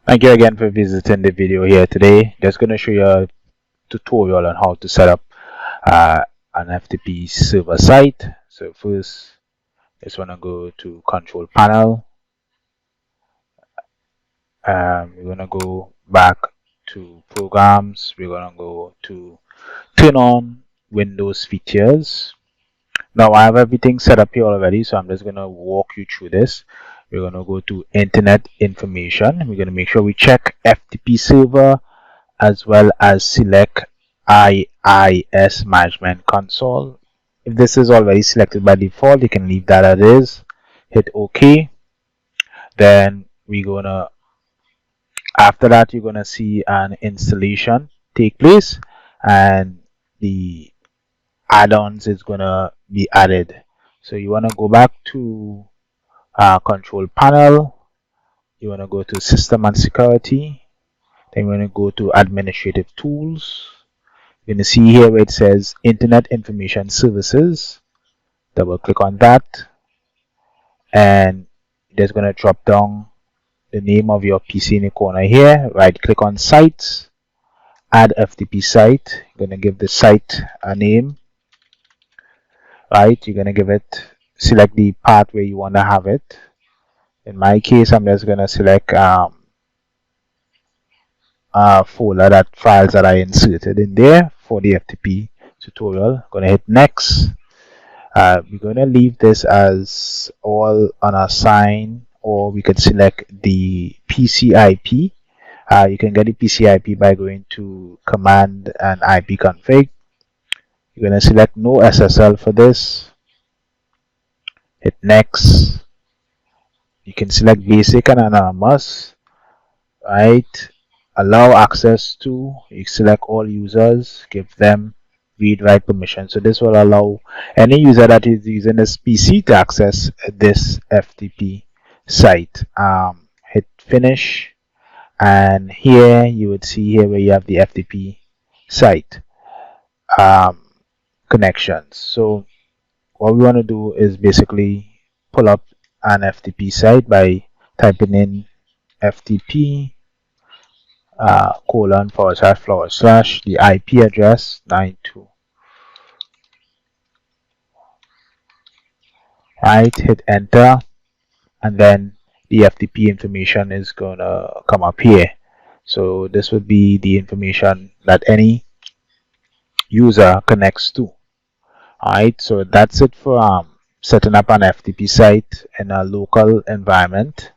Thank you again for visiting the video here today. Just going to show you a tutorial on how to set up an FTP server site. So first, just want to go to Control Panel. We're going to go back to Programs. We're going to go to Turn on Windows Features. Now I have everything set up here already, so I'm just going to walk you through this. We're going to go to Internet Information. We're going to make sure we check FTP Server, as well as select IIS Management Console. If this is already selected by default, you can leave that as is. Hit OK. Then we're gonna, after that, you're gonna see an installation take place, and the add-ons is gonna be added. So you wanna go back to Control Panel. You wanna go to System and Security. Then we're gonna go to Administrative Tools. You're going to see here where it says Internet Information Services. Double click on that, and it's going to drop down the name of your PC in the corner here. Right click on Sites, add FTP Site. You're going to give the site a name. Right, you're going to give it, select the part where you want to have it. In my case, I'm just going to select a folder that files that I inserted in there for the FTP tutorial. Going to hit Next. We're going to leave this as all unassigned, or we could select the PCIP. You can get the PCIP by going to Command and IP config. You're going to select no SSL for this. Hit Next. You can select basic and anonymous. Right. Allow access to. You select all users. Give them read-write permission. So this will allow any user that is using this PC to access this FTP site. Hit Finish, and here you would see here where you have the FTP site connections. So what we want to do is basically pull up an FTP site by typing in FTP colon // the IP address 92. Right, hit enter, and then the FTP information is gonna come up here. So this would be the information that any user connects to. Alright, so that's it for setting up an FTP site in a local environment.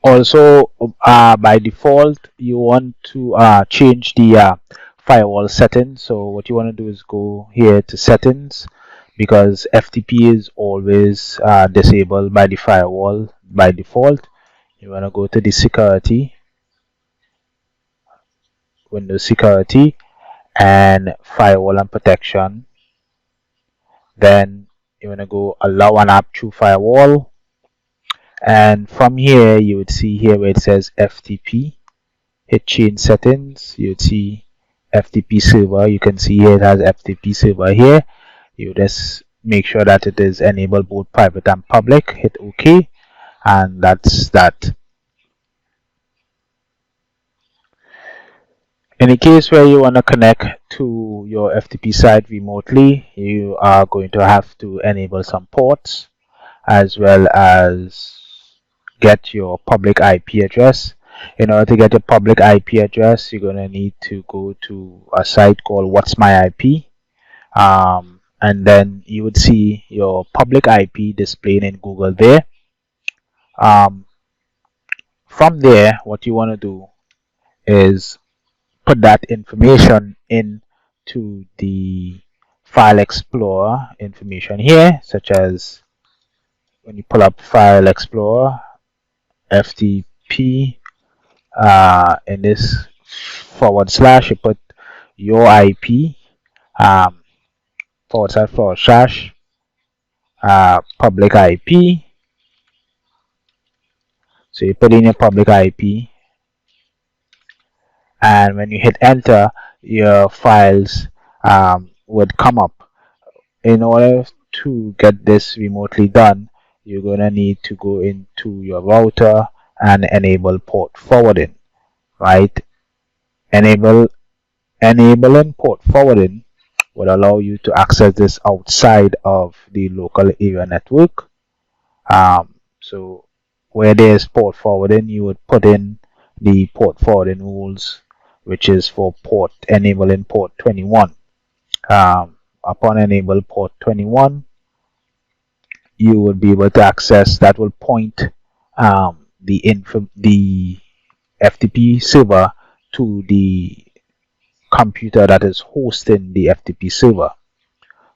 Also, by default, you want to change the firewall settings. So what you want to do is go here to Settings, because FTP is always disabled by the firewall by default. You want to go to the Security, Windows Security, and Firewall and Protection. Then you want to go Allow an app through firewall, and from here you would see here where it says FTP. Hit Change Settings. You would see FTP Server. You can see here it has FTP Server here. You just make sure that it is enabled both private and public. Hit OK, and that's that. In the case where you want to connect to your FTP site remotely, you are going to have to enable some ports, as well as get your public IP address. In order to get your public IP address, you're going to need to go to a site called What's My IP, and then you would see your public IP displayed in Google there. From there, what you want to do is put that information into the File Explorer information here, such as when you pull up File Explorer, FTP, in this / you put your IP, / public IP. So you put in your public IP, and when you hit enter, your files would come up. In order to get this remotely done, you're gonna need to go into your router and enable port forwarding, right? Enabling port forwarding would allow you to access this outside of the local area network. So where there's port forwarding, you would put in the port forwarding rules, which is for port enabling port 21. Upon enable port 21, you would be able to access, that will point the FTP server to the computer that is hosting the FTP server.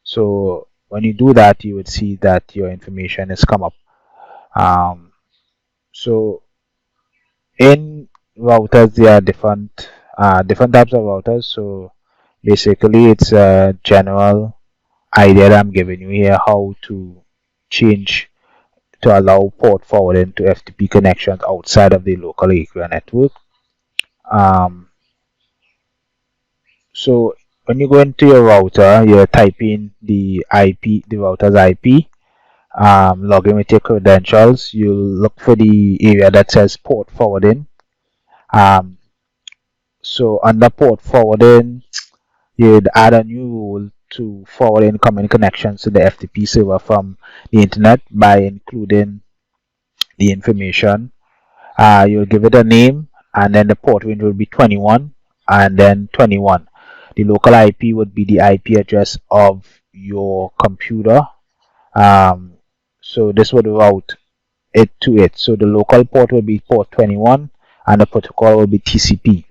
So when you do that, you would see that your information has come up. So in routers, there are different types of routers. So basically, it's a general idea that I'm giving you here, how to change to allow port forwarding to FTP connections outside of the local area network. So when you go into your router, you type in the IP, the router's IP, log in with your credentials. You'll look for the area that says port forwarding. So under port forwarding, you'd add a new rule to forward incoming connections to the FTP server from the internet by including the information. You'll give it a name, and then the port range will be 21 and then 21. The local IP would be the IP address of your computer. So this would route it to it. So the local port will be port 21 and the protocol will be TCP.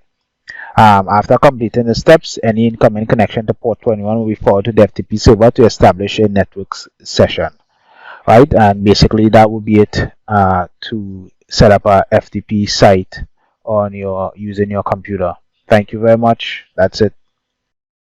After completing the steps, any incoming connection to port 21 will be forwarded to the FTP server to establish a network session. Right, and basically that would be it to set up a FTP site on using your computer. Thank you very much. That's it.